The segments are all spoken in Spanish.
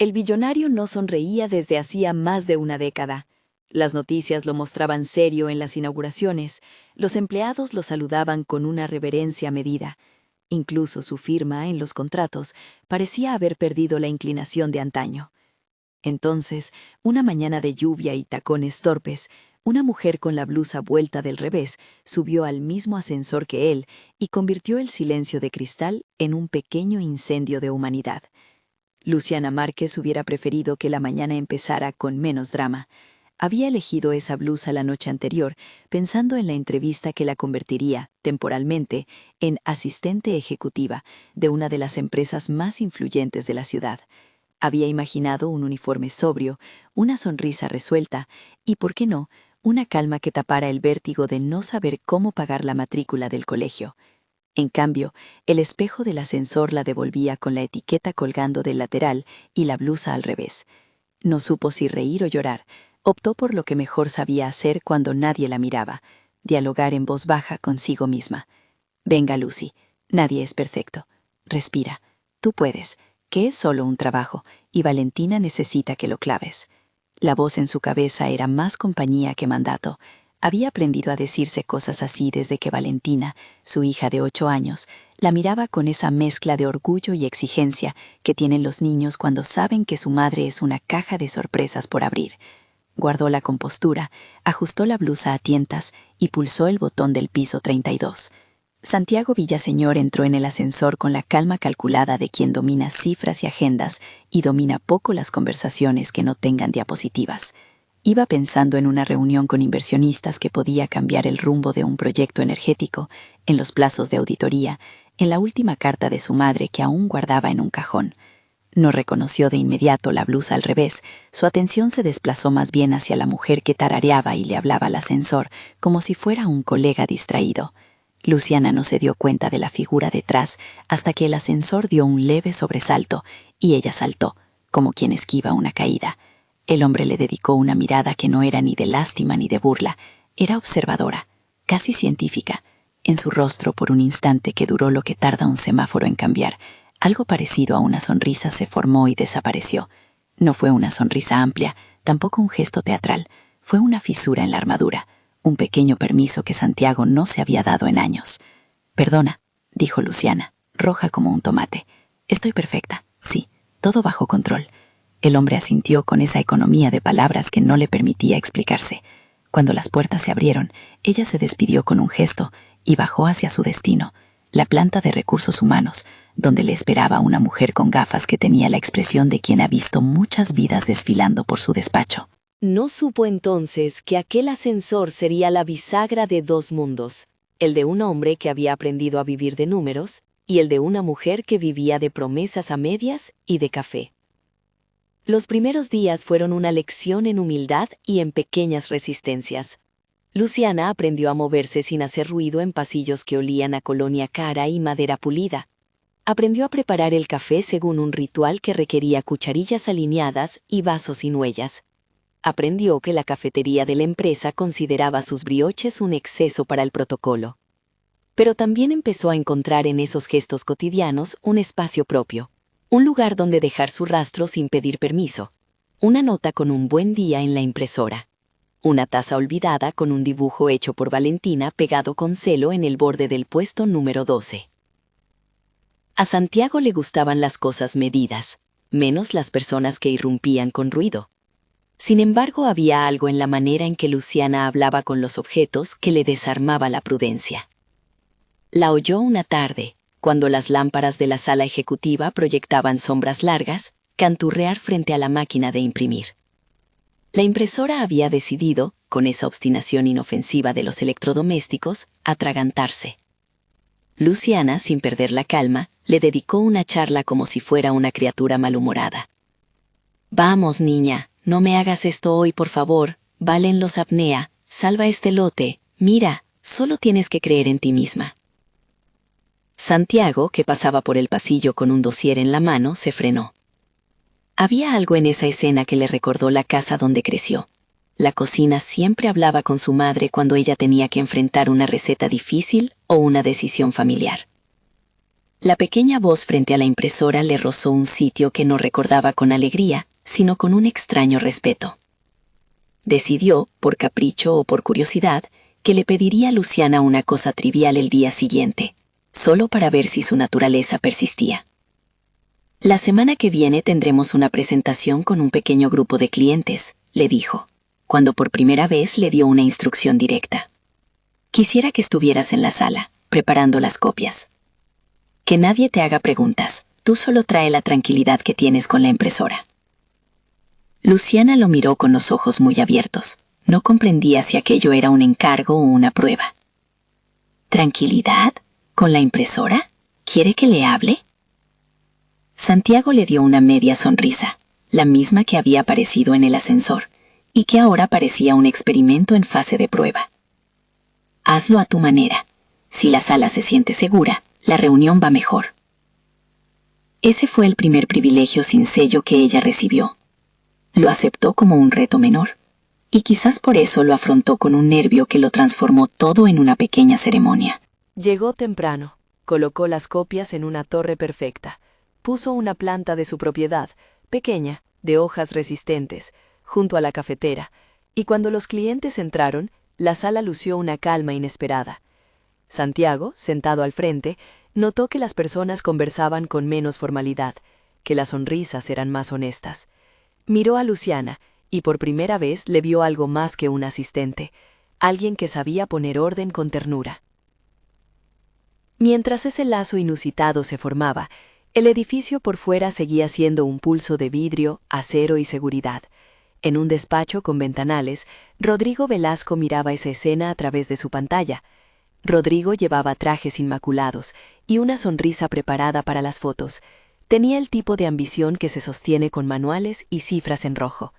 El billonario no sonreía desde hacía más de una década. Las noticias lo mostraban serio en las inauguraciones, los empleados lo saludaban con una reverencia medida. Incluso su firma en los contratos parecía haber perdido la inclinación de antaño. Entonces, una mañana de lluvia y tacones torpes, una mujer con la blusa vuelta del revés subió al mismo ascensor que él y convirtió el silencio de cristal en un pequeño incendio de humanidad. Luciana Márquez hubiera preferido que la mañana empezara con menos drama. Había elegido esa blusa la noche anterior, pensando en la entrevista que la convertiría, temporalmente, en asistente ejecutiva de una de las empresas más influyentes de la ciudad. Había imaginado un uniforme sobrio, una sonrisa resuelta y, ¿por qué no?, una calma que tapara el vértigo de no saber cómo pagar la matrícula del colegio. En cambio, el espejo del ascensor la devolvía con la etiqueta colgando del lateral y la blusa al revés. No supo si reír o llorar. Optó por lo que mejor sabía hacer cuando nadie la miraba, dialogar en voz baja consigo misma. Venga, Lucy, nadie es perfecto. Respira. Tú puedes, que es solo un trabajo, y Valentina necesita que lo claves. La voz en su cabeza era más compañía que mandato. Había aprendido a decirse cosas así desde que Valentina, su hija de 8 años, la miraba con esa mezcla de orgullo y exigencia que tienen los niños cuando saben que su madre es una caja de sorpresas por abrir. Guardó la compostura, ajustó la blusa a tientas y pulsó el botón del piso 32. Santiago Villaseñor entró en el ascensor con la calma calculada de quien domina cifras y agendas y domina poco las conversaciones que no tengan diapositivas. Iba pensando en una reunión con inversionistas que podía cambiar el rumbo de un proyecto energético, en los plazos de auditoría, en la última carta de su madre que aún guardaba en un cajón. No reconoció de inmediato la blusa al revés. Su atención se desplazó más bien hacia la mujer que tarareaba y le hablaba al ascensor, como si fuera un colega distraído. Luciana no se dio cuenta de la figura detrás hasta que el ascensor dio un leve sobresalto y ella saltó, como quien esquiva una caída. El hombre le dedicó una mirada que no era ni de lástima ni de burla, era observadora, casi científica. En su rostro, por un instante que duró lo que tarda un semáforo en cambiar, algo parecido a una sonrisa se formó y desapareció. No fue una sonrisa amplia, tampoco un gesto teatral, fue una fisura en la armadura, un pequeño permiso que Santiago no se había dado en años. «Perdona», dijo Luciana, roja como un tomate. «Estoy perfecta, sí, todo bajo control». El hombre asintió con esa economía de palabras que no le permitía explicarse. Cuando las puertas se abrieron, ella se despidió con un gesto y bajó hacia su destino, la planta de recursos humanos, donde le esperaba una mujer con gafas que tenía la expresión de quien ha visto muchas vidas desfilando por su despacho. No supo entonces que aquel ascensor sería la bisagra de dos mundos, el de un hombre que había aprendido a vivir de números y el de una mujer que vivía de promesas a medias y de café. Los primeros días fueron una lección en humildad y en pequeñas resistencias. Luciana aprendió a moverse sin hacer ruido en pasillos que olían a colonia cara y madera pulida. Aprendió a preparar el café según un ritual que requería cucharillas alineadas y vasos sin huellas. Aprendió que la cafetería de la empresa consideraba sus brioches un exceso para el protocolo. Pero también empezó a encontrar en esos gestos cotidianos un espacio propio, un lugar donde dejar su rastro sin pedir permiso, una nota con un buen día en la impresora, una taza olvidada con un dibujo hecho por Valentina pegado con celo en el borde del puesto número 12. A Santiago le gustaban las cosas medidas, menos las personas que irrumpían con ruido. Sin embargo, había algo en la manera en que Luciana hablaba con los objetos que le desarmaba la prudencia. La oyó una tarde, cuando las lámparas de la sala ejecutiva proyectaban sombras largas, canturrear frente a la máquina de imprimir. La impresora había decidido, con esa obstinación inofensiva de los electrodomésticos, atragantarse. Luciana, sin perder la calma, le dedicó una charla como si fuera una criatura malhumorada. «Vamos, niña, no me hagas esto hoy, por favor, valen los apnea, salva este lote, mira, solo tienes que creer en ti misma». Santiago, que pasaba por el pasillo con un dossier en la mano, se frenó. Había algo en esa escena que le recordó la casa donde creció. La cocina siempre hablaba con su madre cuando ella tenía que enfrentar una receta difícil o una decisión familiar. La pequeña voz frente a la impresora le rozó un sitio que no recordaba con alegría, sino con un extraño respeto. Decidió, por capricho o por curiosidad, que le pediría a Luciana una cosa trivial el día siguiente, solo para ver si su naturaleza persistía. La semana que viene tendremos una presentación con un pequeño grupo de clientes, le dijo, cuando por primera vez le dio una instrucción directa. Quisiera que estuvieras en la sala, preparando las copias. Que nadie te haga preguntas, tú solo trae la tranquilidad que tienes con la impresora. Luciana lo miró con los ojos muy abiertos. No comprendía si aquello era un encargo o una prueba. ¿Tranquilidad? ¿Con la impresora? ¿Quiere que le hable? Santiago le dio una media sonrisa, la misma que había aparecido en el ascensor, y que ahora parecía un experimento en fase de prueba. Hazlo a tu manera. Si la sala se siente segura, la reunión va mejor. Ese fue el primer privilegio sin sello que ella recibió. Lo aceptó como un reto menor, y quizás por eso lo afrontó con un nervio que lo transformó todo en una pequeña ceremonia. Llegó temprano, colocó las copias en una torre perfecta, puso una planta de su propiedad, pequeña, de hojas resistentes, junto a la cafetera, y cuando los clientes entraron, la sala lució una calma inesperada. Santiago, sentado al frente, notó que las personas conversaban con menos formalidad, que las sonrisas eran más honestas. Miró a Luciana y por primera vez le vio algo más que un asistente, alguien que sabía poner orden con ternura. Mientras ese lazo inusitado se formaba, el edificio por fuera seguía siendo un pulso de vidrio, acero y seguridad. En un despacho con ventanales, Rodrigo Velasco miraba esa escena a través de su pantalla. Rodrigo llevaba trajes inmaculados y una sonrisa preparada para las fotos. Tenía el tipo de ambición que se sostiene con manuales y cifras en rojo.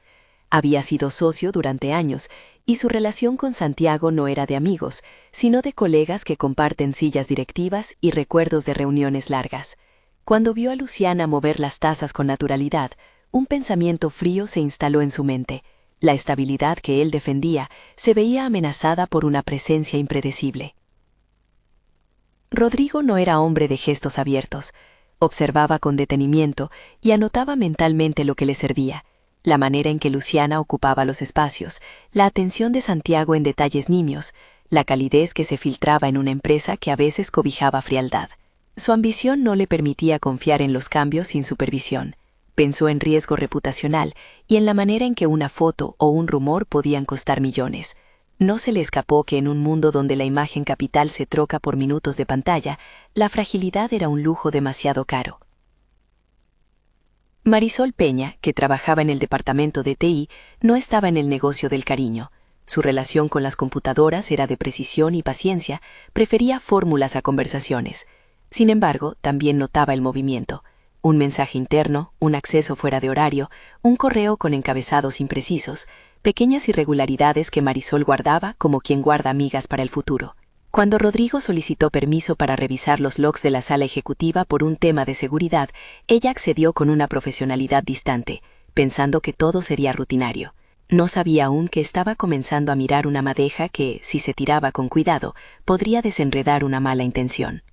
Había sido socio durante años y su relación con Santiago no era de amigos, sino de colegas que comparten sillas directivas y recuerdos de reuniones largas. Cuando vio a Luciana mover las tazas con naturalidad, un pensamiento frío se instaló en su mente. La estabilidad que él defendía se veía amenazada por una presencia impredecible. Rodrigo no era hombre de gestos abiertos. Observaba con detenimiento y anotaba mentalmente lo que le servía, la manera en que Luciana ocupaba los espacios, la atención de Santiago en detalles nimios, la calidez que se filtraba en una empresa que a veces cobijaba frialdad. Su ambición no le permitía confiar en los cambios sin supervisión. Pensó en riesgo reputacional y en la manera en que una foto o un rumor podían costar millones. No se le escapó que en un mundo donde la imagen capital se troca por minutos de pantalla, la fragilidad era un lujo demasiado caro. Marisol Peña, que trabajaba en el departamento de TI, no estaba en el negocio del cariño. Su relación con las computadoras era de precisión y paciencia, prefería fórmulas a conversaciones. Sin embargo, también notaba el movimiento. Un mensaje interno, un acceso fuera de horario, un correo con encabezados imprecisos, pequeñas irregularidades que Marisol guardaba como quien guarda amigas para el futuro. Cuando Rodrigo solicitó permiso para revisar los logs de la sala ejecutiva por un tema de seguridad, ella accedió con una profesionalidad distante, pensando que todo sería rutinario. No sabía aún que estaba comenzando a mirar una madeja que, si se tiraba con cuidado, podría desenredar una mala intención.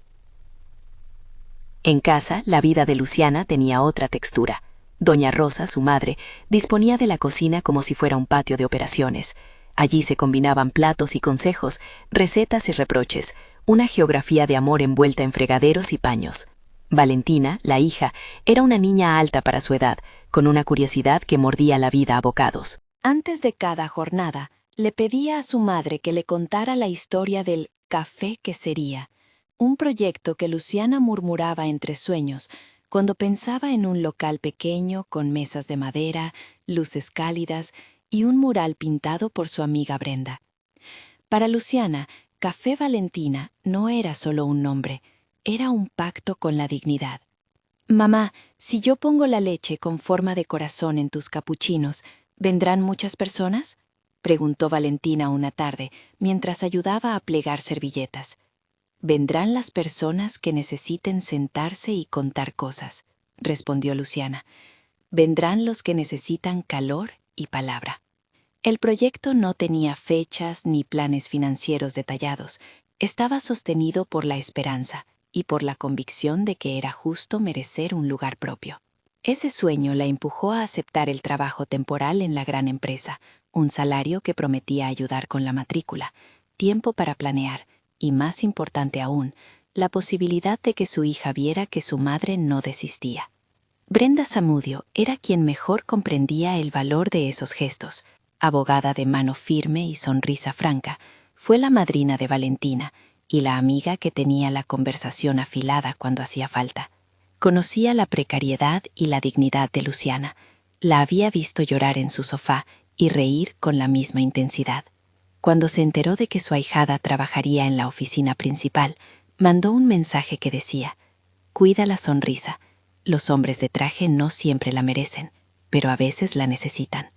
En casa, la vida de Luciana tenía otra textura. Doña Rosa, su madre, disponía de la cocina como si fuera un patio de operaciones. Allí se combinaban platos y consejos, recetas y reproches, una geografía de amor envuelta en fregaderos y paños. Valentina, la hija, era una niña alta para su edad, con una curiosidad que mordía la vida a bocados. Antes de cada jornada, le pedía a su madre que le contara la historia del café que sería, un proyecto que Luciana murmuraba entre sueños, cuando pensaba en un local pequeño con mesas de madera, luces cálidas y un mural pintado por su amiga Brenda. Para Luciana, Café Valentina no era solo un nombre, era un pacto con la dignidad. «Mamá, si yo pongo la leche con forma de corazón en tus capuchinos, ¿vendrán muchas personas?», preguntó Valentina una tarde, mientras ayudaba a plegar servilletas. «Vendrán las personas que necesiten sentarse y contar cosas», respondió Luciana. «Vendrán los que necesitan calor y palabra». El proyecto no tenía fechas ni planes financieros detallados. Estaba sostenido por la esperanza, y por la convicción de que era justo merecer un lugar propio. Ese sueño la empujó a aceptar el trabajo temporal en la gran empresa, un salario que prometía ayudar con la matrícula, tiempo para planear y, más importante aún, la posibilidad de que su hija viera que su madre no desistía. Brenda Zamudio era quien mejor comprendía el valor de esos gestos. Abogada de mano firme y sonrisa franca, fue la madrina de Valentina y la amiga que tenía la conversación afilada cuando hacía falta. Conocía la precariedad y la dignidad de Luciana. La había visto llorar en su sofá y reír con la misma intensidad. Cuando se enteró de que su ahijada trabajaría en la oficina principal, mandó un mensaje que decía: «Cuida la sonrisa. Los hombres de traje no siempre la merecen, pero a veces la necesitan».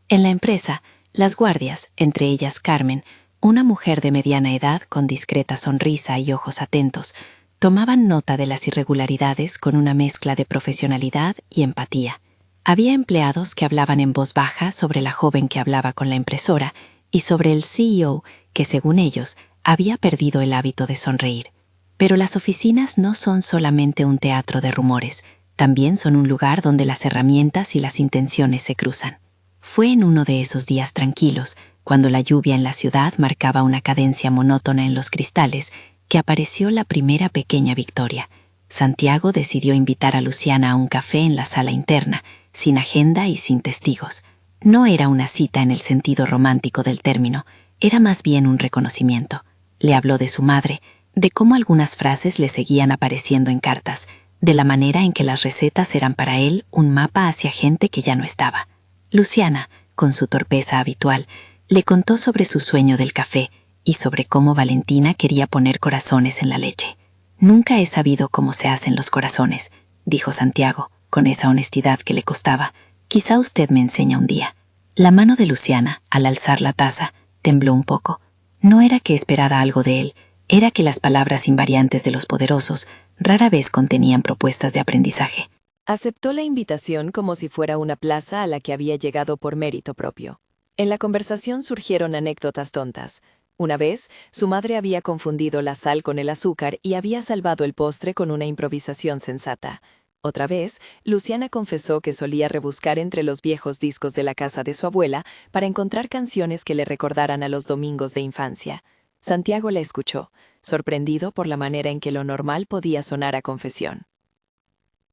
En la empresa, las guardias, entre ellas Carmen, una mujer de mediana edad con discreta sonrisa y ojos atentos, tomaban nota de las irregularidades con una mezcla de profesionalidad y empatía. Había empleados que hablaban en voz baja sobre la joven que hablaba con la impresora y sobre el CEO que, según ellos, había perdido el hábito de sonreír. Pero las oficinas no son solamente un teatro de rumores, también son un lugar donde las herramientas y las intenciones se cruzan. Fue en uno de esos días tranquilos, cuando la lluvia en la ciudad marcaba una cadencia monótona en los cristales, que apareció la primera pequeña victoria. Santiago decidió invitar a Luciana a un café en la sala interna, sin agenda y sin testigos. No era una cita en el sentido romántico del término, era más bien un reconocimiento. Le habló de su madre, de cómo algunas frases le seguían apareciendo en cartas, de la manera en que las recetas eran para él un mapa hacia gente que ya no estaba. Luciana, con su torpeza habitual, le contó sobre su sueño del café y sobre cómo Valentina quería poner corazones en la leche. «Nunca he sabido cómo se hacen los corazones», dijo Santiago, con esa honestidad que le costaba. «Quizá usted me enseña un día». La mano de Luciana, al alzar la taza, tembló un poco. No era que esperara algo de él, era que las palabras invariantes de los poderosos rara vez contenían propuestas de aprendizaje. Aceptó la invitación como si fuera una plaza a la que había llegado por mérito propio. En la conversación surgieron anécdotas tontas. Una vez, su madre había confundido la sal con el azúcar y había salvado el postre con una improvisación sensata. Otra vez, Luciana confesó que solía rebuscar entre los viejos discos de la casa de su abuela para encontrar canciones que le recordaran a los domingos de infancia. Santiago la escuchó, sorprendido por la manera en que lo normal podía sonar a confesión.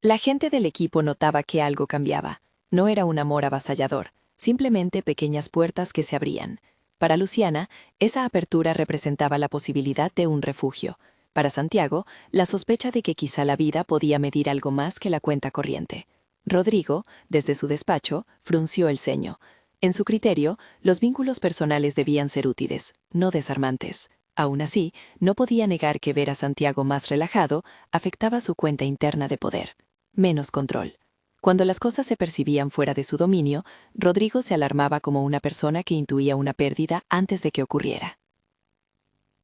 La gente del equipo notaba que algo cambiaba. No era un amor avasallador, simplemente pequeñas puertas que se abrían. Para Luciana, esa apertura representaba la posibilidad de un refugio. Para Santiago, la sospecha de que quizá la vida podía medir algo más que la cuenta corriente. Rodrigo, desde su despacho, frunció el ceño. En su criterio, los vínculos personales debían ser útiles, no desarmantes. Aún así, no podía negar que ver a Santiago más relajado afectaba su cuenta interna de poder. Menos control. Cuando las cosas se percibían fuera de su dominio, Rodrigo se alarmaba como una persona que intuía una pérdida antes de que ocurriera.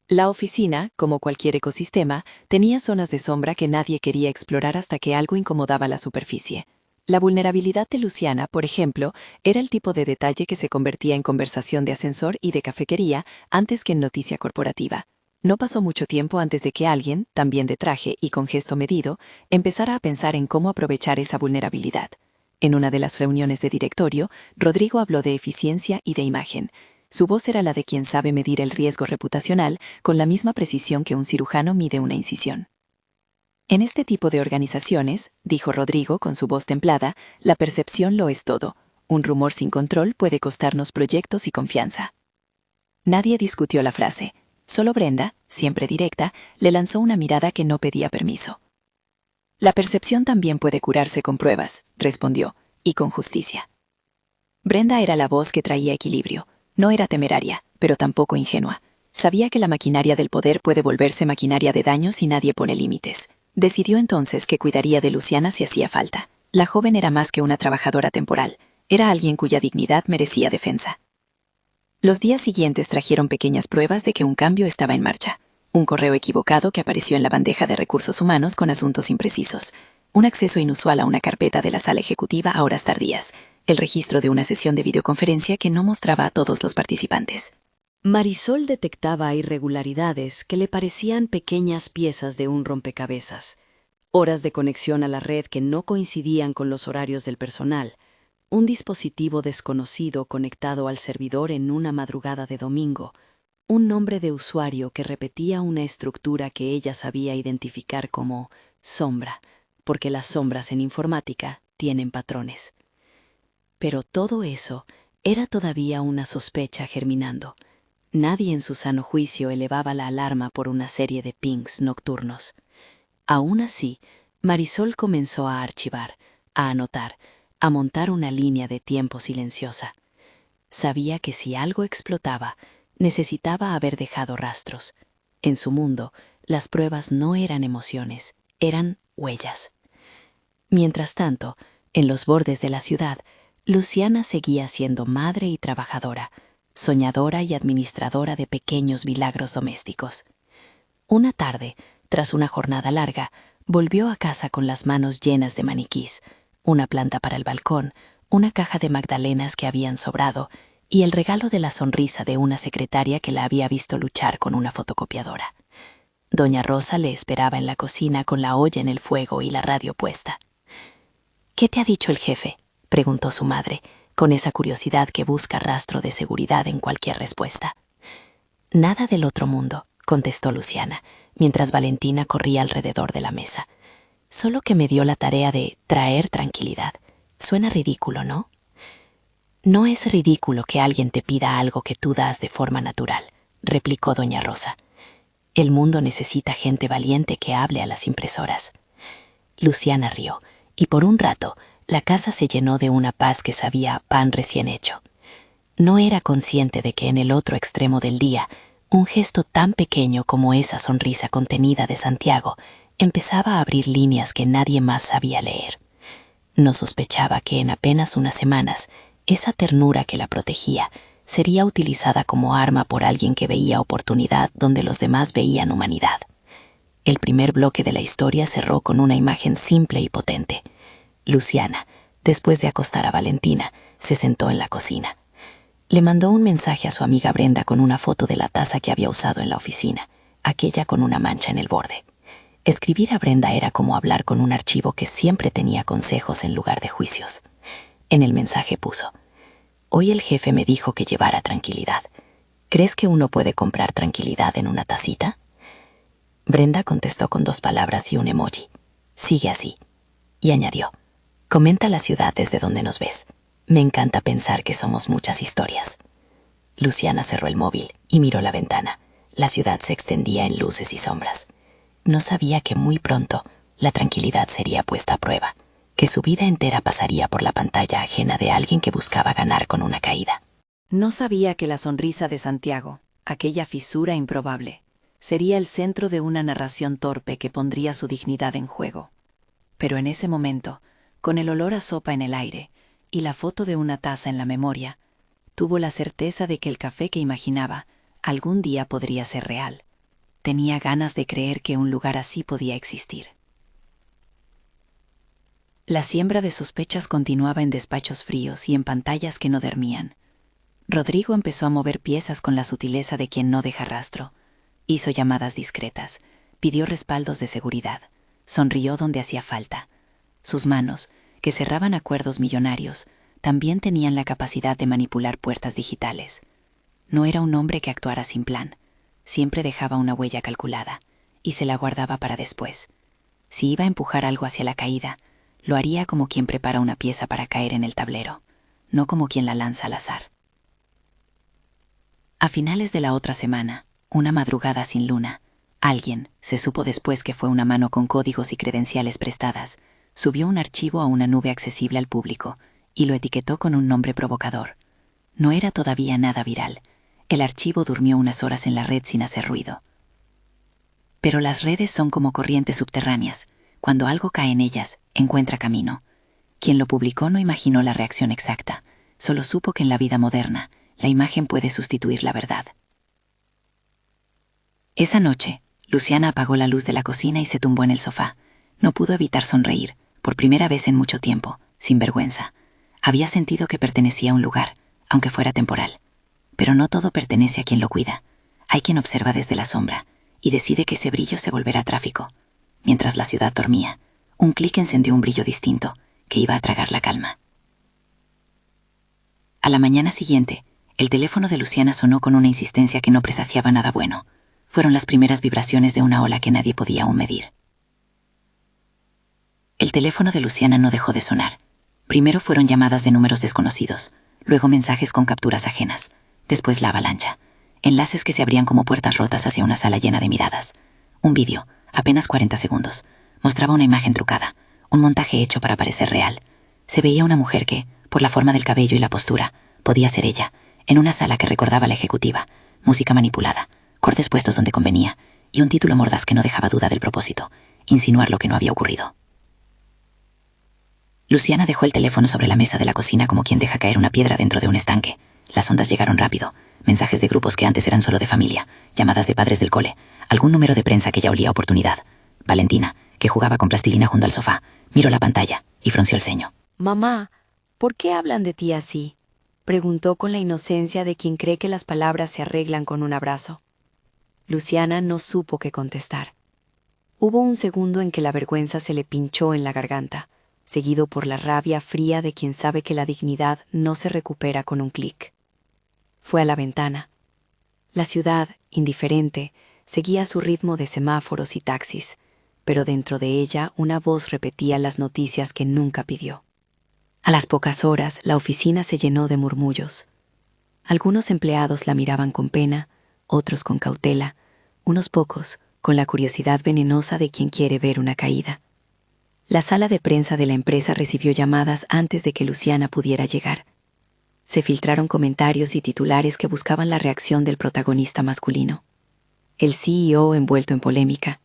La oficina, como cualquier ecosistema, tenía zonas de sombra que nadie quería explorar hasta que algo incomodaba la superficie. La vulnerabilidad de Luciana, por ejemplo, era el tipo de detalle que se convertía en conversación de ascensor y de cafetería antes que en noticia corporativa. No pasó mucho tiempo antes de que alguien, también de traje y con gesto medido, empezara a pensar en cómo aprovechar esa vulnerabilidad. En una de las reuniones de directorio, Rodrigo habló de eficiencia y de imagen. Su voz era la de quien sabe medir el riesgo reputacional con la misma precisión que un cirujano mide una incisión. En este tipo de organizaciones, dijo Rodrigo con su voz templada, la percepción lo es todo. Un rumor sin control puede costarnos proyectos y confianza. Nadie discutió la frase. Solo Brenda, siempre directa, le lanzó una mirada que no pedía permiso. La percepción también puede curarse con pruebas, respondió, y con justicia. Brenda era la voz que traía equilibrio. No era temeraria, pero tampoco ingenua. Sabía que la maquinaria del poder puede volverse maquinaria de daño si nadie pone límites. Decidió entonces que cuidaría de Luciana si hacía falta. La joven era más que una trabajadora temporal. Era alguien cuya dignidad merecía defensa. Los días siguientes trajeron pequeñas pruebas de que un cambio estaba en marcha. Un correo equivocado que apareció en la bandeja de recursos humanos con asuntos imprecisos. Un acceso inusual a una carpeta de la sala ejecutiva a horas tardías. El registro de una sesión de videoconferencia que no mostraba a todos los participantes. Marisol detectaba irregularidades que le parecían pequeñas piezas de un rompecabezas, horas de conexión a la red que no coincidían con los horarios del personal, un dispositivo desconocido conectado al servidor en una madrugada de domingo, un nombre de usuario que repetía una estructura que ella sabía identificar como sombra, porque las sombras en informática tienen patrones. Pero todo eso era todavía una sospecha germinando. Nadie en su sano juicio elevaba la alarma por una serie de pings nocturnos. Aún así, Marisol comenzó a archivar, a anotar, a montar una línea de tiempo silenciosa. Sabía que si algo explotaba, necesitaba haber dejado rastros. En su mundo, las pruebas no eran emociones, eran huellas. Mientras tanto, en los bordes de la ciudad, Luciana seguía siendo madre y trabajadora, soñadora y administradora de pequeños milagros domésticos. Una tarde, tras una jornada larga, volvió a casa con las manos llenas de maniquís, una planta para el balcón, una caja de magdalenas que habían sobrado y el regalo de la sonrisa de una secretaria que la había visto luchar con una fotocopiadora. Doña Rosa le esperaba en la cocina con la olla en el fuego y la radio puesta. «¿Qué te ha dicho el jefe?», preguntó su madre, con esa curiosidad que busca rastro de seguridad en cualquier respuesta. «Nada del otro mundo», contestó Luciana, mientras Valentina corría alrededor de la mesa. «Solo que me dio la tarea de traer tranquilidad. Suena ridículo, ¿no?» «No es ridículo que alguien te pida algo que tú das de forma natural», replicó doña Rosa. «El mundo necesita gente valiente que hable a las impresoras». Luciana rió, y por un rato la casa se llenó de una paz que sabía a pan recién hecho. No era consciente de que en el otro extremo del día, un gesto tan pequeño como esa sonrisa contenida de Santiago empezaba a abrir líneas que nadie más sabía leer. No sospechaba que en apenas unas semanas, esa ternura que la protegía sería utilizada como arma por alguien que veía oportunidad donde los demás veían humanidad. El primer bloque de la historia cerró con una imagen simple y potente. Luciana, después de acostar a Valentina, se sentó en la cocina. Le mandó un mensaje a su amiga Brenda con una foto de la taza que había usado en la oficina, aquella con una mancha en el borde. Escribir a Brenda era como hablar con un archivo que siempre tenía consejos en lugar de juicios. En el mensaje puso: «Hoy el jefe me dijo que llevara tranquilidad. ¿Crees que uno puede comprar tranquilidad en una tacita?» Brenda contestó con 2 palabras y un emoji: «Sigue así». Y añadió: «Comenta la ciudad desde donde nos ves. Me encanta pensar que somos muchas historias». Luciana cerró el móvil y miró la ventana. La ciudad se extendía en luces y sombras. No sabía que muy pronto la tranquilidad sería puesta a prueba, que su vida entera pasaría por la pantalla ajena de alguien que buscaba ganar con una caída. No sabía que la sonrisa de Santiago, aquella fisura improbable, sería el centro de una narración torpe que pondría su dignidad en juego. Pero en ese momento, con el olor a sopa en el aire y la foto de una taza en la memoria, tuvo la certeza de que el café que imaginaba algún día podría ser real. Tenía ganas de creer que un lugar así podía existir. La siembra de sospechas continuaba en despachos fríos y en pantallas que no dormían. Rodrigo empezó a mover piezas con la sutileza de quien no deja rastro. Hizo llamadas discretas, pidió respaldos de seguridad, sonrió donde hacía falta. Sus manos, que cerraban acuerdos millonarios, también tenían la capacidad de manipular puertas digitales. No era un hombre que actuara sin plan. Siempre dejaba una huella calculada y se la guardaba para después. Si iba a empujar algo hacia la caída, lo haría como quien prepara una pieza para caer en el tablero, no como quien la lanza al azar. A finales de la otra semana, una madrugada sin luna, alguien, se supo después que fue una mano con códigos y credenciales prestadas, subió un archivo a una nube accesible al público y lo etiquetó con un nombre provocador. No era todavía nada viral. El archivo durmió unas horas en la red sin hacer ruido. Pero las redes son como corrientes subterráneas. Cuando algo cae en ellas, encuentra camino. Quien lo publicó no imaginó la reacción exacta, solo supo que en la vida moderna, la imagen puede sustituir la verdad. Esa noche, Luciana apagó la luz de la cocina y se tumbó en el sofá. No pudo evitar sonreír, por primera vez en mucho tiempo, sin vergüenza. Había sentido que pertenecía a un lugar, aunque fuera temporal. Pero no todo pertenece a quien lo cuida. Hay quien observa desde la sombra y decide que ese brillo se volverá tráfico. Mientras la ciudad dormía, un clic encendió un brillo distinto que iba a tragar la calma. A la mañana siguiente, el teléfono de Luciana sonó con una insistencia que no presagiaba nada bueno. Fueron las primeras vibraciones de una ola que nadie podía aún medir. El teléfono de Luciana no dejó de sonar. Primero fueron llamadas de números desconocidos, luego mensajes con capturas ajenas, después la avalancha, enlaces que se abrían como puertas rotas hacia una sala llena de miradas. Un vídeo, apenas 40 segundos, mostraba una imagen trucada, un montaje hecho para parecer real. Se veía una mujer que, por la forma del cabello y la postura, podía ser ella, en una sala que recordaba a la ejecutiva, música manipulada, cortes puestos donde convenía, y un título mordaz que no dejaba duda del propósito, insinuar lo que no había ocurrido. Luciana dejó el teléfono sobre la mesa de la cocina como quien deja caer una piedra dentro de un estanque. Las ondas llegaron rápido, mensajes de grupos que antes eran solo de familia, llamadas de padres del cole, algún número de prensa que ya olía a oportunidad. Valentina, que jugaba con plastilina junto al sofá, miró la pantalla y frunció el ceño. «Mamá, ¿por qué hablan de ti así?», preguntó con la inocencia de quien cree que las palabras se arreglan con un abrazo. Luciana no supo qué contestar. Hubo un segundo en que la vergüenza se le pinchó en la garganta, seguido por la rabia fría de quien sabe que la dignidad no se recupera con un clic. Fue a la ventana. La ciudad, indiferente, seguía su ritmo de semáforos y taxis, pero dentro de ella una voz repetía las noticias que nunca pidió. A las pocas horas, la oficina se llenó de murmullos. Algunos empleados la miraban con pena, otros con cautela, unos pocos con la curiosidad venenosa de quien quiere ver una caída. La sala de prensa de la empresa recibió llamadas antes de que Luciana pudiera llegar. Se filtraron comentarios y titulares que buscaban la reacción del protagonista masculino. El CEO envuelto en polémica.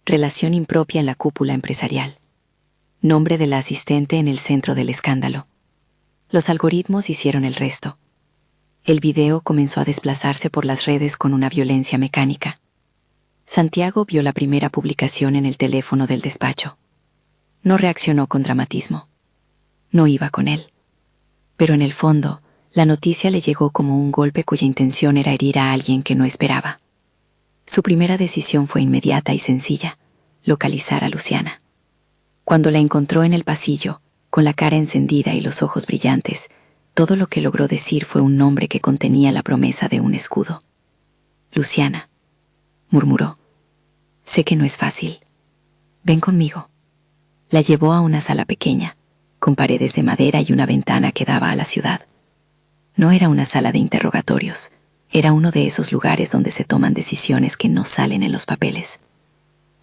Relación impropia en la cúpula empresarial. Nombre de la asistente en el centro del escándalo. Los algoritmos hicieron el resto. El video comenzó a desplazarse por las redes con una violencia mecánica. Santiago vio la primera publicación en el teléfono del despacho. No reaccionó con dramatismo. No iba con él. Pero en el fondo, la noticia le llegó como un golpe cuya intención era herir a alguien que no esperaba. Su primera decisión fue inmediata y sencilla: localizar a Luciana. Cuando la encontró en el pasillo, con la cara encendida y los ojos brillantes, todo lo que logró decir fue un nombre que contenía la promesa de un escudo. «Luciana», murmuró. «Sé que no es fácil. Ven conmigo». La llevó a una sala pequeña, con paredes de madera y una ventana que daba a la ciudad. No era una sala de interrogatorios, era uno de esos lugares donde se toman decisiones que no salen en los papeles.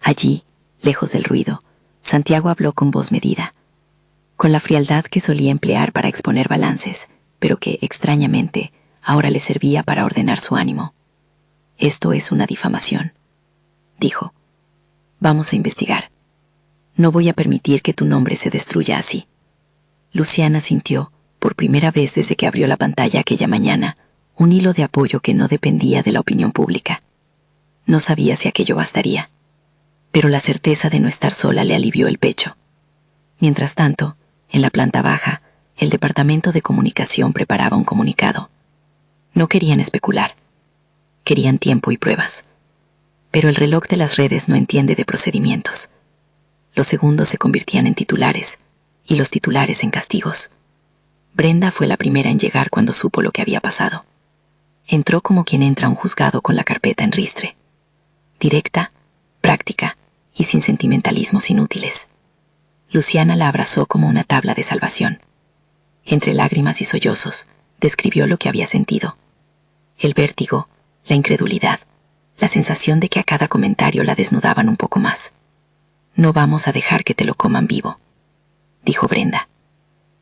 Allí, lejos del ruido, Santiago habló con voz medida, con la frialdad que solía emplear para exponer balances, pero que, extrañamente, ahora le servía para ordenar su ánimo. «Esto es una difamación», dijo. «Vamos a investigar. No voy a permitir que tu nombre se destruya así». Luciana sintió, por primera vez desde que abrió la pantalla aquella mañana, un hilo de apoyo que no dependía de la opinión pública. No sabía si aquello bastaría, pero la certeza de no estar sola le alivió el pecho. Mientras tanto, en la planta baja, el departamento de comunicación preparaba un comunicado. No querían especular. Querían tiempo y pruebas. Pero el reloj de las redes no entiende de procedimientos. Los segundos se convertían en titulares, y los titulares en castigos. Brenda fue la primera en llegar cuando supo lo que había pasado. Entró como quien entra a un juzgado con la carpeta en ristre. Directa, práctica y sin sentimentalismos inútiles. Luciana la abrazó como una tabla de salvación. Entre lágrimas y sollozos, describió lo que había sentido. El vértigo, la incredulidad, la sensación de que a cada comentario la desnudaban un poco más. «No vamos a dejar que te lo coman vivo», dijo Brenda.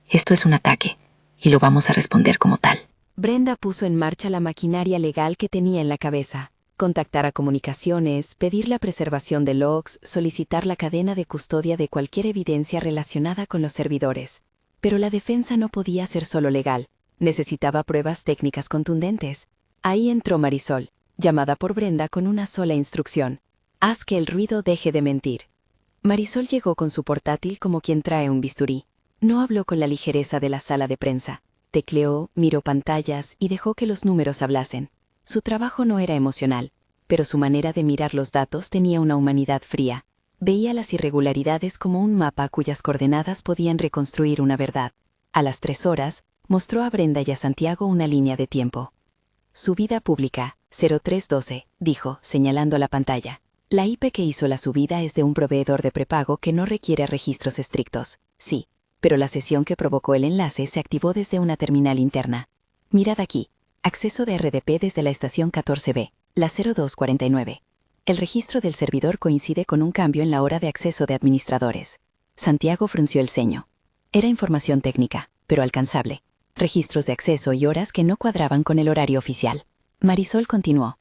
«Esto es un ataque, y lo vamos a responder como tal». Brenda puso en marcha la maquinaria legal que tenía en la cabeza. Contactar a comunicaciones, pedir la preservación de logs, solicitar la cadena de custodia de cualquier evidencia relacionada con los servidores. Pero la defensa no podía ser solo legal. Necesitaba pruebas técnicas contundentes. Ahí entró Marisol, llamada por Brenda con una sola instrucción: «Haz que el ruido deje de mentir». Marisol llegó con su portátil como quien trae un bisturí. No habló con la ligereza de la sala de prensa. Tecleó, miró pantallas y dejó que los números hablasen. Su trabajo no era emocional, pero su manera de mirar los datos tenía una humanidad fría. Veía las irregularidades como un mapa cuyas coordenadas podían reconstruir una verdad. A las 3 horas, mostró a Brenda y a Santiago una línea de tiempo. Subida pública, 0312, dijo, señalando la pantalla. La IP que hizo la subida es de un proveedor de prepago que no requiere registros estrictos. Sí, pero la sesión que provocó el enlace se activó desde una terminal interna. Mirad aquí. Acceso de RDP desde la estación 14B, la 0249. El registro del servidor coincide con un cambio en la hora de acceso de administradores. Santiago frunció el ceño. Era información técnica, pero alcanzable. Registros de acceso y horas que no cuadraban con el horario oficial. Marisol continuó.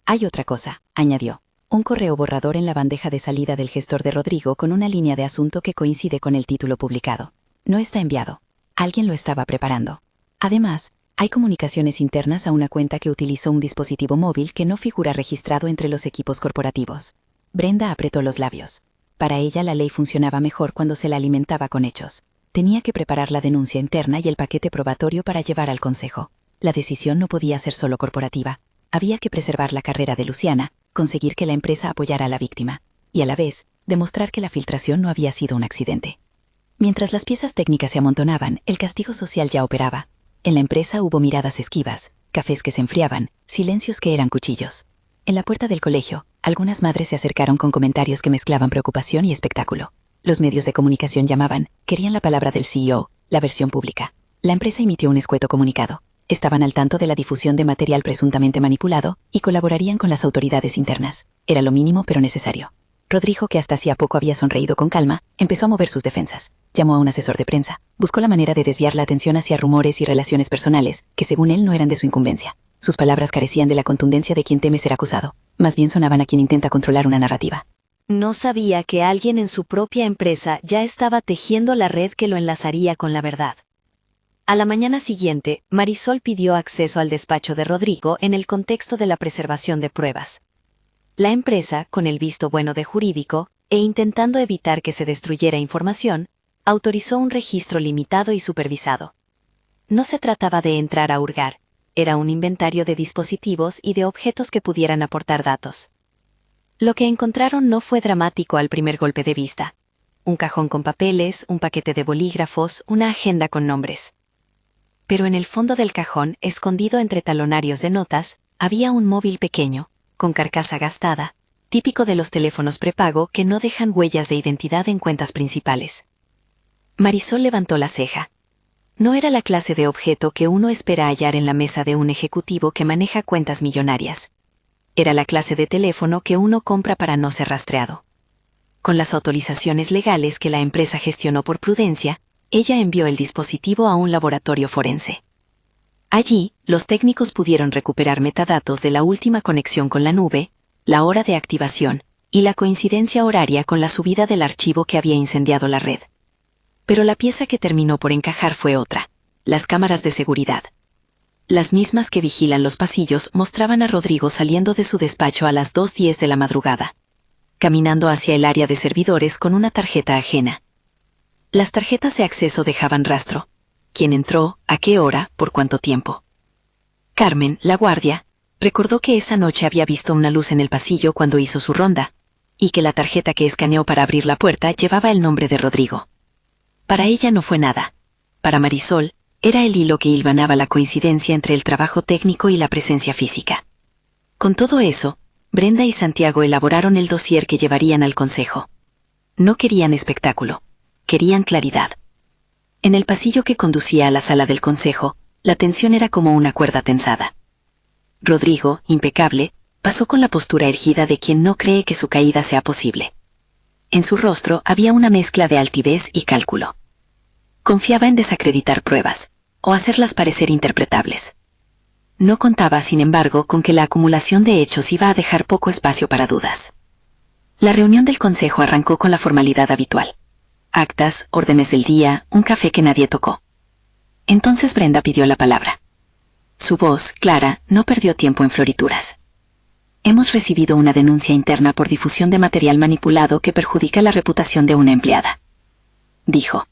Hay otra cosa, añadió. Un correo borrador en la bandeja de salida del gestor de Rodrigo con una línea de asunto que coincide con el título publicado. No está enviado. Alguien lo estaba preparando. Además, hay comunicaciones internas a una cuenta que utilizó un dispositivo móvil que no figura registrado entre los equipos corporativos. Brenda apretó los labios. Para ella la ley funcionaba mejor cuando se la alimentaba con hechos. Tenía que preparar la denuncia interna y el paquete probatorio para llevar al consejo. La decisión no podía ser solo corporativa. Había que preservar la carrera de Luciana, conseguir que la empresa apoyara a la víctima, y a la vez, demostrar que la filtración no había sido un accidente. Mientras las piezas técnicas se amontonaban, el castigo social ya operaba. En la empresa hubo miradas esquivas, cafés que se enfriaban, silencios que eran cuchillos. En la puerta del colegio, algunas madres se acercaron con comentarios que mezclaban preocupación y espectáculo. Los medios de comunicación llamaban, querían la palabra del CEO, la versión pública. La empresa emitió un escueto comunicado. Estaban al tanto de la difusión de material presuntamente manipulado y colaborarían con las autoridades internas. Era lo mínimo pero necesario. Rodrigo, que hasta hacía poco había sonreído con calma, empezó a mover sus defensas. Llamó a un asesor de prensa. Buscó la manera de desviar la atención hacia rumores y relaciones personales, que según él no eran de su incumbencia. Sus palabras carecían de la contundencia de quien teme ser acusado. Más bien sonaban a quien intenta controlar una narrativa. No sabía que alguien en su propia empresa ya estaba tejiendo la red que lo enlazaría con la verdad. A la mañana siguiente, Marisol pidió acceso al despacho de Rodrigo en el contexto de la preservación de pruebas. La empresa, con el visto bueno de jurídico, e intentando evitar que se destruyera información, autorizó un registro limitado y supervisado. No se trataba de entrar a hurgar, era un inventario de dispositivos y de objetos que pudieran aportar datos. Lo que encontraron no fue dramático al primer golpe de vista. Un cajón con papeles, un paquete de bolígrafos, una agenda con nombres. Pero en el fondo del cajón, escondido entre talonarios de notas, había un móvil pequeño, con carcasa gastada, típico de los teléfonos prepago que no dejan huellas de identidad en cuentas principales. Marisol levantó la ceja. No era la clase de objeto que uno espera hallar en la mesa de un ejecutivo que maneja cuentas millonarias. Era la clase de teléfono que uno compra para no ser rastreado. Con las autorizaciones legales que la empresa gestionó por prudencia, ella envió el dispositivo a un laboratorio forense. Allí, los técnicos pudieron recuperar metadatos de la última conexión con la nube, la hora de activación y la coincidencia horaria con la subida del archivo que había incendiado la red. Pero la pieza que terminó por encajar fue otra: las cámaras de seguridad. Las mismas que vigilan los pasillos mostraban a Rodrigo saliendo de su despacho a las 2:10 de la madrugada, caminando hacia el área de servidores con una tarjeta ajena. Las tarjetas de acceso dejaban rastro. ¿Quién entró? ¿A qué hora? ¿Por cuánto tiempo? Carmen, la guardia, recordó que esa noche había visto una luz en el pasillo cuando hizo su ronda, y que la tarjeta que escaneó para abrir la puerta llevaba el nombre de Rodrigo. Para ella no fue nada. Para Marisol, era el hilo que hilvanaba la coincidencia entre el trabajo técnico y la presencia física. Con todo eso, Brenda y Santiago elaboraron el dossier que llevarían al consejo. No querían espectáculo, querían claridad. En el pasillo que conducía a la sala del consejo, la tensión era como una cuerda tensada. Rodrigo, impecable, pasó con la postura erguida de quien no cree que su caída sea posible. En su rostro había una mezcla de altivez y cálculo. Confiaba en desacreditar pruebas, o hacerlas parecer interpretables. No contaba, sin embargo, con que la acumulación de hechos iba a dejar poco espacio para dudas. La reunión del consejo arrancó con la formalidad habitual. Actas, órdenes del día, un café que nadie tocó. Entonces Brenda pidió la palabra. Su voz, clara, no perdió tiempo en florituras. Hemos recibido una denuncia interna por difusión de material manipulado que perjudica la reputación de una empleada, dijo.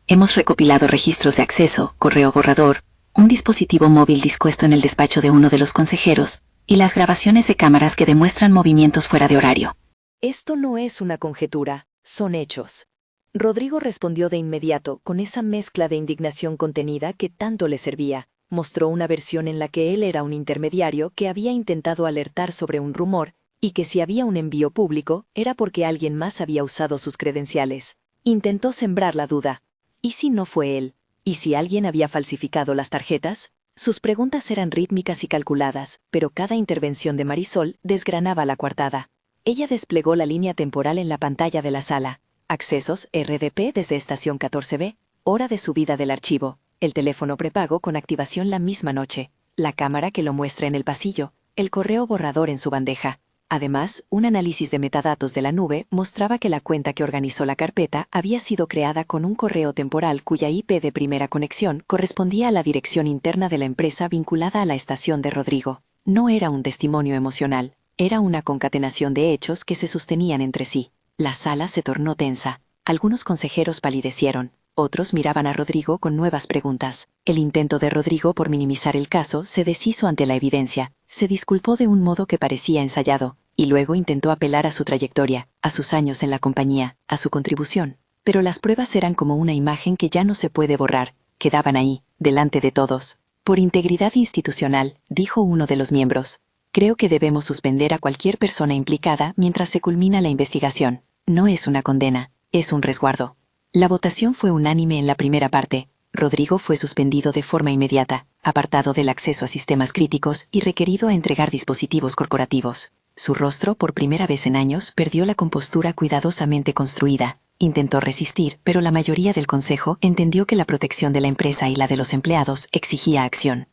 Hemos recopilado registros de acceso, correo borrador, un dispositivo móvil dispuesto en el despacho de uno de los consejeros, y las grabaciones de cámaras que demuestran movimientos fuera de horario. Esto no es una conjetura, son hechos. Rodrigo respondió de inmediato con esa mezcla de indignación contenida que tanto le servía. Mostró una versión en la que él era un intermediario que había intentado alertar sobre un rumor y que si había un envío público era porque alguien más había usado sus credenciales. Intentó sembrar la duda. ¿Y si no fue él? ¿Y si alguien había falsificado las tarjetas? Sus preguntas eran rítmicas y calculadas, pero cada intervención de Marisol desgranaba la coartada. Ella desplegó la línea temporal en la pantalla de la sala. Accesos RDP desde estación 14B, hora de subida del archivo, el teléfono prepago con activación la misma noche, la cámara que lo muestra en el pasillo, el correo borrador en su bandeja. Además, un análisis de metadatos de la nube mostraba que la cuenta que organizó la carpeta había sido creada con un correo temporal cuya IP de primera conexión correspondía a la dirección interna de la empresa vinculada a la estación de Rodrigo. No era un testimonio emocional, era una concatenación de hechos que se sostenían entre sí. La sala se tornó tensa. Algunos consejeros palidecieron. Otros miraban a Rodrigo con nuevas preguntas. El intento de Rodrigo por minimizar el caso se deshizo ante la evidencia. Se disculpó de un modo que parecía ensayado, y luego intentó apelar a su trayectoria, a sus años en la compañía, a su contribución. Pero las pruebas eran como una imagen que ya no se puede borrar. Quedaban ahí, delante de todos. Por integridad institucional, dijo uno de los miembros. Creo que debemos suspender a cualquier persona implicada mientras se culmina la investigación. No es una condena, es un resguardo. La votación fue unánime en la primera parte. Rodrigo fue suspendido de forma inmediata, apartado del acceso a sistemas críticos y requerido a entregar dispositivos corporativos. Su rostro, por primera vez en años, perdió la compostura cuidadosamente construida. Intentó resistir, pero la mayoría del consejo entendió que la protección de la empresa y la de los empleados exigía acción.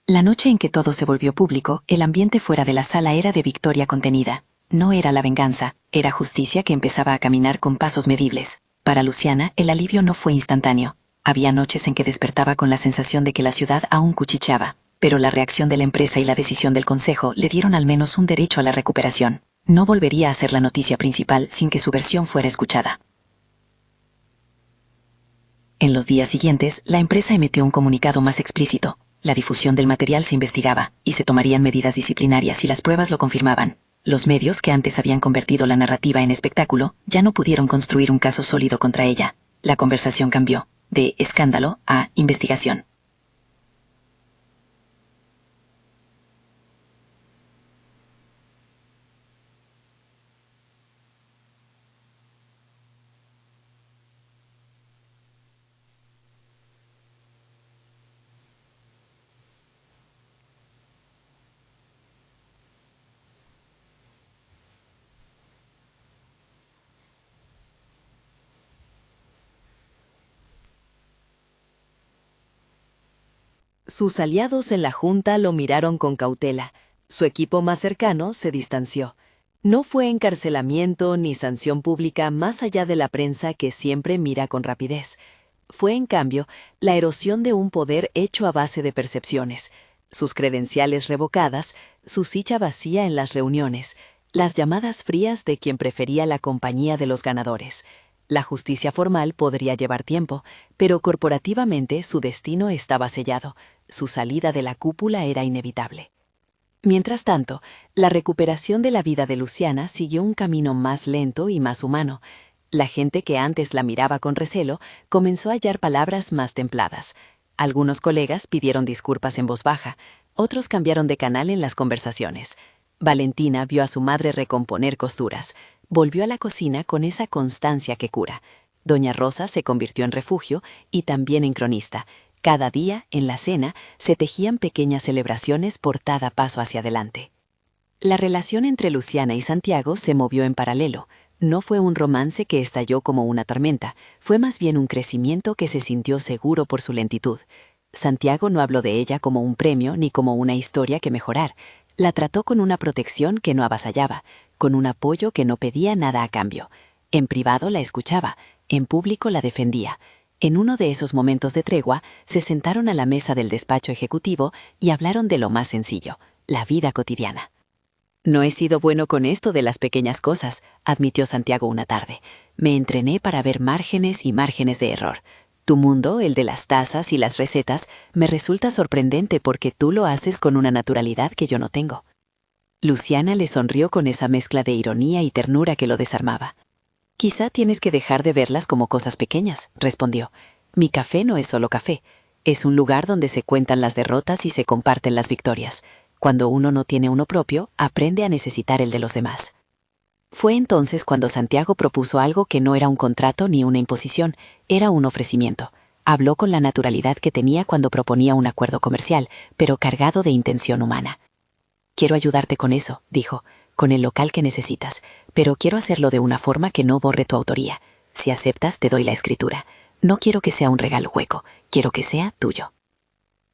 La noche en que todo se volvió público, el ambiente fuera de la sala era de victoria contenida. No era la venganza, era justicia que empezaba a caminar con pasos medibles. Para Luciana, el alivio no fue instantáneo. Había noches en que despertaba con la sensación de que la ciudad aún cuchicheaba, pero la reacción de la empresa y la decisión del consejo le dieron al menos un derecho a la recuperación. No volvería a ser la noticia principal sin que su versión fuera escuchada. En los días siguientes, la empresa emitió un comunicado más explícito. La difusión del material se investigaba, y se tomarían medidas disciplinarias si las pruebas lo confirmaban. Los medios que antes habían convertido la narrativa en espectáculo ya no pudieron construir un caso sólido contra ella. La conversación cambió, de escándalo a investigación. Sus aliados en la junta lo miraron con cautela. Su equipo más cercano se distanció. No fue encarcelamiento ni sanción pública más allá de la prensa que siempre mira con rapidez. Fue, en cambio, la erosión de un poder hecho a base de percepciones. Sus credenciales revocadas, su silla vacía en las reuniones, las llamadas frías de quien prefería la compañía de los ganadores. La justicia formal podría llevar tiempo, pero corporativamente su destino estaba sellado. Su salida de la cúpula era inevitable. Mientras tanto, la recuperación de la vida de Luciana siguió un camino más lento y más humano. La gente que antes la miraba con recelo comenzó a hallar palabras más templadas. Algunos colegas pidieron disculpas en voz baja, otros cambiaron de canal en las conversaciones. Valentina vio a su madre recomponer costuras. Volvió a la cocina con esa constancia que cura. Doña Rosa se convirtió en refugio y también en cronista. Cada día, en la cena, se tejían pequeñas celebraciones por cada paso hacia adelante. La relación entre Luciana y Santiago se movió en paralelo. No fue un romance que estalló como una tormenta, fue más bien un crecimiento que se sintió seguro por su lentitud. Santiago no habló de ella como un premio ni como una historia que mejorar. La trató con una protección que no avasallaba, con un apoyo que no pedía nada a cambio. En privado la escuchaba, en público la defendía. En uno de esos momentos de tregua, se sentaron a la mesa del despacho ejecutivo y hablaron de lo más sencillo, la vida cotidiana. No he sido bueno con esto de las pequeñas cosas, admitió Santiago una tarde. Me entrené para ver márgenes y márgenes de error. Tu mundo, el de las tazas y las recetas, me resulta sorprendente porque tú lo haces con una naturalidad que yo no tengo. Luciana le sonrió con esa mezcla de ironía y ternura que lo desarmaba. Quizá tienes que dejar de verlas como cosas pequeñas, respondió. Mi café no es solo café. Es un lugar donde se cuentan las derrotas y se comparten las victorias. Cuando uno no tiene uno propio, aprende a necesitar el de los demás. Fue entonces cuando Santiago propuso algo que no era un contrato ni una imposición, era un ofrecimiento. Habló con la naturalidad que tenía cuando proponía un acuerdo comercial, pero cargado de intención humana. Quiero ayudarte con eso, dijo, con el local que necesitas, pero quiero hacerlo de una forma que no borre tu autoría. Si aceptas, te doy la escritura. No quiero que sea un regalo hueco, quiero que sea tuyo.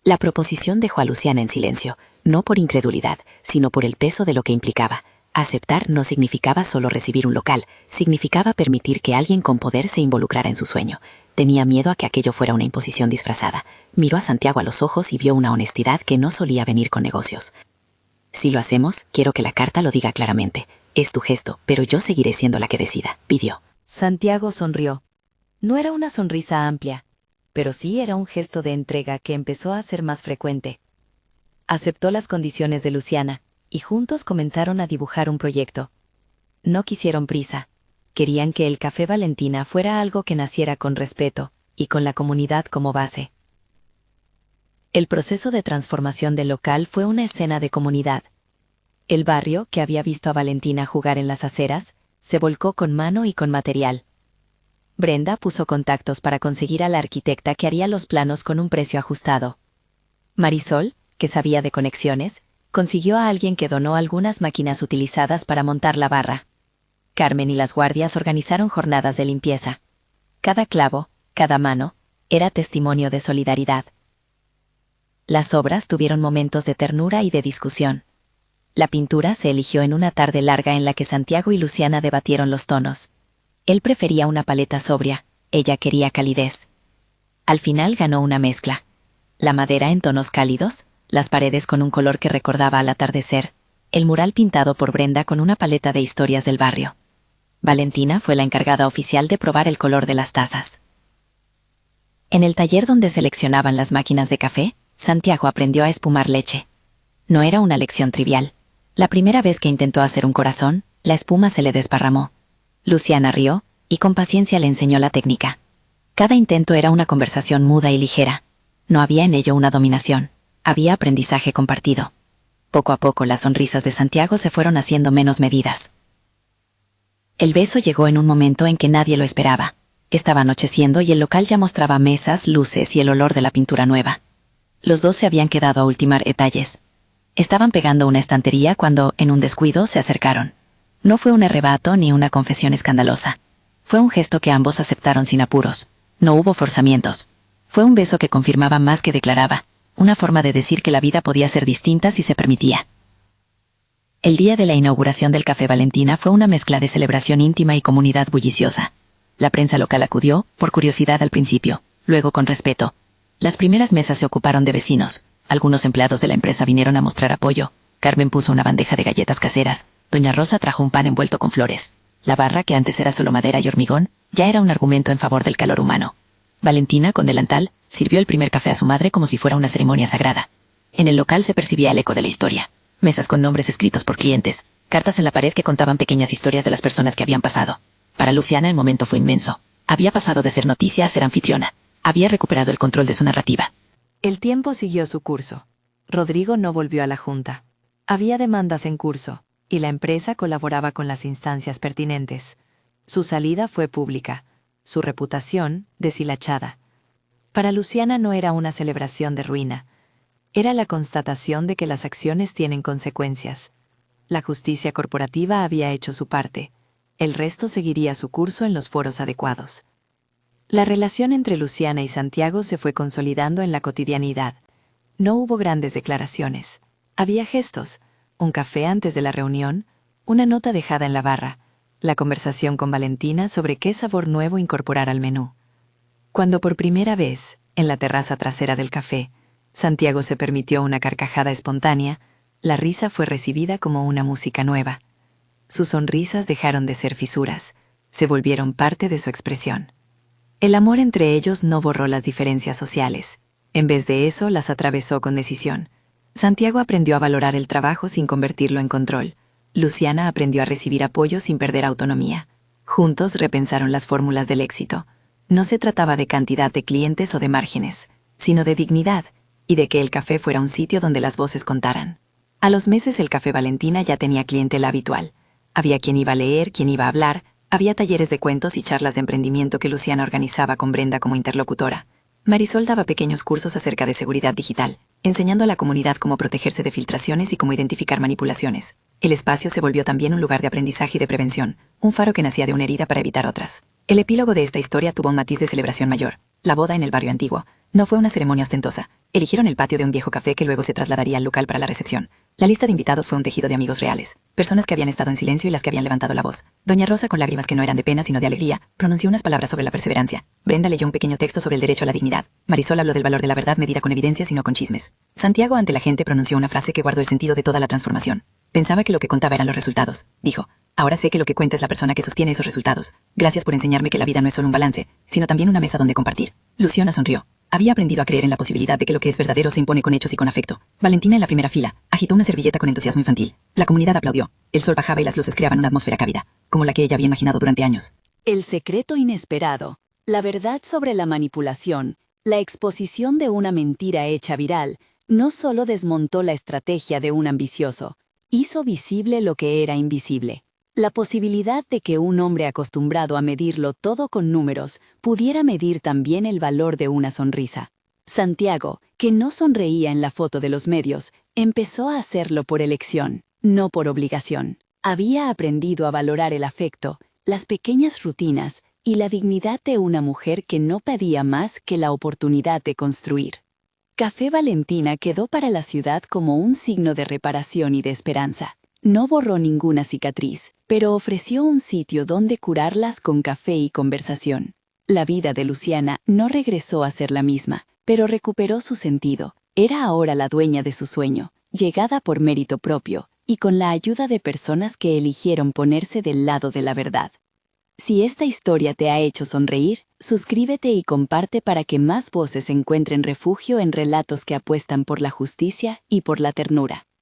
La proposición dejó a Luciana en silencio, no por incredulidad, sino por el peso de lo que implicaba. Aceptar no significaba solo recibir un local, significaba permitir que alguien con poder se involucrara en su sueño. Tenía miedo a que aquello fuera una imposición disfrazada. Miró a Santiago a los ojos y vio una honestidad que no solía venir con negocios. Si lo hacemos, quiero que la carta lo diga claramente. Es tu gesto, pero yo seguiré siendo la que decida, pidió. Santiago sonrió. No era una sonrisa amplia, pero sí era un gesto de entrega que empezó a ser más frecuente. Aceptó las condiciones de Luciana, y juntos comenzaron a dibujar un proyecto. No quisieron prisa. Querían que el Café Valentina fuera algo que naciera con respeto, y con la comunidad como base. El proceso de transformación del local fue una escena de comunidad. El barrio, que había visto a Valentina jugar en las aceras, se volcó con mano y con material. Brenda puso contactos para conseguir a la arquitecta que haría los planos con un precio ajustado. Marisol, que sabía de conexiones, consiguió a alguien que donó algunas máquinas utilizadas para montar la barra. Carmen y las guardias organizaron jornadas de limpieza. Cada clavo, cada mano, era testimonio de solidaridad. Las obras tuvieron momentos de ternura y de discusión. La pintura se eligió en una tarde larga en la que Santiago y Luciana debatieron los tonos. Él prefería una paleta sobria, ella quería calidez. Al final ganó una mezcla. La madera en tonos cálidos, las paredes con un color que recordaba al atardecer, el mural pintado por Brenda con una paleta de historias del barrio. Valentina fue la encargada oficial de probar el color de las tazas. En el taller donde seleccionaban las máquinas de café, Santiago aprendió a espumar leche. No era una lección trivial. La primera vez que intentó hacer un corazón, la espuma se le desparramó. Luciana rió, y con paciencia le enseñó la técnica. Cada intento era una conversación muda y ligera. No había en ello una dominación. Había aprendizaje compartido. Poco a poco las sonrisas de Santiago se fueron haciendo menos medidas. El beso llegó en un momento en que nadie lo esperaba. Estaba anocheciendo y el local ya mostraba mesas, luces y el olor de la pintura nueva. Los dos se habían quedado a ultimar detalles. Estaban pegando una estantería cuando, en un descuido, se acercaron. No fue un arrebato ni una confesión escandalosa. Fue un gesto que ambos aceptaron sin apuros. No hubo forzamientos. Fue un beso que confirmaba más que declaraba, una forma de decir que la vida podía ser distinta si se permitía. El día de la inauguración del Café Valentina fue una mezcla de celebración íntima y comunidad bulliciosa. La prensa local acudió, por curiosidad al principio, luego con respeto. Las primeras mesas se ocuparon de vecinos. Algunos empleados de la empresa vinieron a mostrar apoyo. Carmen puso una bandeja de galletas caseras. Doña Rosa trajo un pan envuelto con flores. La barra, que antes era solo madera y hormigón, ya era un argumento en favor del calor humano. Valentina, con delantal, sirvió el primer café a su madre como si fuera una ceremonia sagrada. En el local se percibía el eco de la historia. Mesas con nombres escritos por clientes, cartas en la pared que contaban pequeñas historias de las personas que habían pasado. Para Luciana el momento fue inmenso. Había pasado de ser noticia a ser anfitriona. Había recuperado el control de su narrativa. El tiempo siguió su curso. Rodrigo no volvió a la junta. Había demandas en curso, y la empresa colaboraba con las instancias pertinentes. Su salida fue pública, su reputación deshilachada. Para Luciana no era una celebración de ruina. Era la constatación de que las acciones tienen consecuencias. La justicia corporativa había hecho su parte. El resto seguiría su curso en los foros adecuados. La relación entre Luciana y Santiago se fue consolidando en la cotidianidad. No hubo grandes declaraciones. Había gestos, un café antes de la reunión, una nota dejada en la barra, la conversación con Valentina sobre qué sabor nuevo incorporar al menú. Cuando por primera vez, en la terraza trasera del café, Santiago se permitió una carcajada espontánea, La risa fue recibida como una música nueva. Sus sonrisas dejaron de ser fisuras, se volvieron parte de su expresión. El amor entre ellos no borró las diferencias sociales. En vez de eso, las atravesó con decisión. Santiago aprendió a valorar el trabajo sin convertirlo en control. Luciana aprendió a recibir apoyo sin perder autonomía. Juntos repensaron las fórmulas del éxito. No se trataba de cantidad de clientes o de márgenes, sino de dignidad y de que el café fuera un sitio donde las voces contaran. A los meses el Café Valentina ya tenía clientela habitual. Había quien iba a leer, quien iba a hablar, había talleres de cuentos y charlas de emprendimiento que Luciana organizaba con Brenda como interlocutora. Marisol daba pequeños cursos acerca de seguridad digital, enseñando a la comunidad cómo protegerse de filtraciones y cómo identificar manipulaciones. El espacio se volvió también un lugar de aprendizaje y de prevención, un faro que nacía de una herida para evitar otras. El epílogo de esta historia tuvo un matiz de celebración mayor. La boda en el barrio antiguo. No fue una ceremonia ostentosa. Eligieron el patio de un viejo café que luego se trasladaría al local para la recepción. La lista de invitados fue un tejido de amigos reales, personas que habían estado en silencio y las que habían levantado la voz. Doña Rosa, con lágrimas que no eran de pena sino de alegría, pronunció unas palabras sobre la perseverancia. Brenda leyó un pequeño texto sobre el derecho a la dignidad. Marisol habló del valor de la verdad medida con evidencias y no con chismes. Santiago ante la gente pronunció una frase que guardó el sentido de toda la transformación. Pensaba que lo que contaba eran los resultados, dijo. Ahora sé que lo que cuenta es la persona que sostiene esos resultados. Gracias por enseñarme que la vida no es solo un balance, sino también una mesa donde compartir. Luciana sonrió. Había aprendido a creer en la posibilidad de que lo que es verdadero se impone con hechos y con afecto. Valentina, en la primera fila, agitó una servilleta con entusiasmo infantil. La comunidad aplaudió. El sol bajaba y las luces creaban una atmósfera cálida, como la que ella había imaginado durante años. El secreto inesperado, la verdad sobre la manipulación, la exposición de una mentira hecha viral, no solo desmontó la estrategia de un ambicioso, hizo visible lo que era invisible. La posibilidad de que un hombre acostumbrado a medirlo todo con números pudiera medir también el valor de una sonrisa. Santiago, que no sonreía en la foto de los medios, empezó a hacerlo por elección, no por obligación. Había aprendido a valorar el afecto, las pequeñas rutinas y la dignidad de una mujer que no pedía más que la oportunidad de construir. Café Valentina quedó para la ciudad como un signo de reparación y de esperanza. No borró ninguna cicatriz, pero ofreció un sitio donde curarlas con café y conversación. La vida de Luciana no regresó a ser la misma, pero recuperó su sentido. Era ahora la dueña de su sueño, llegada por mérito propio, y con la ayuda de personas que eligieron ponerse del lado de la verdad. Si esta historia te ha hecho sonreír, suscríbete y comparte para que más voces encuentren refugio en relatos que apuestan por la justicia y por la ternura.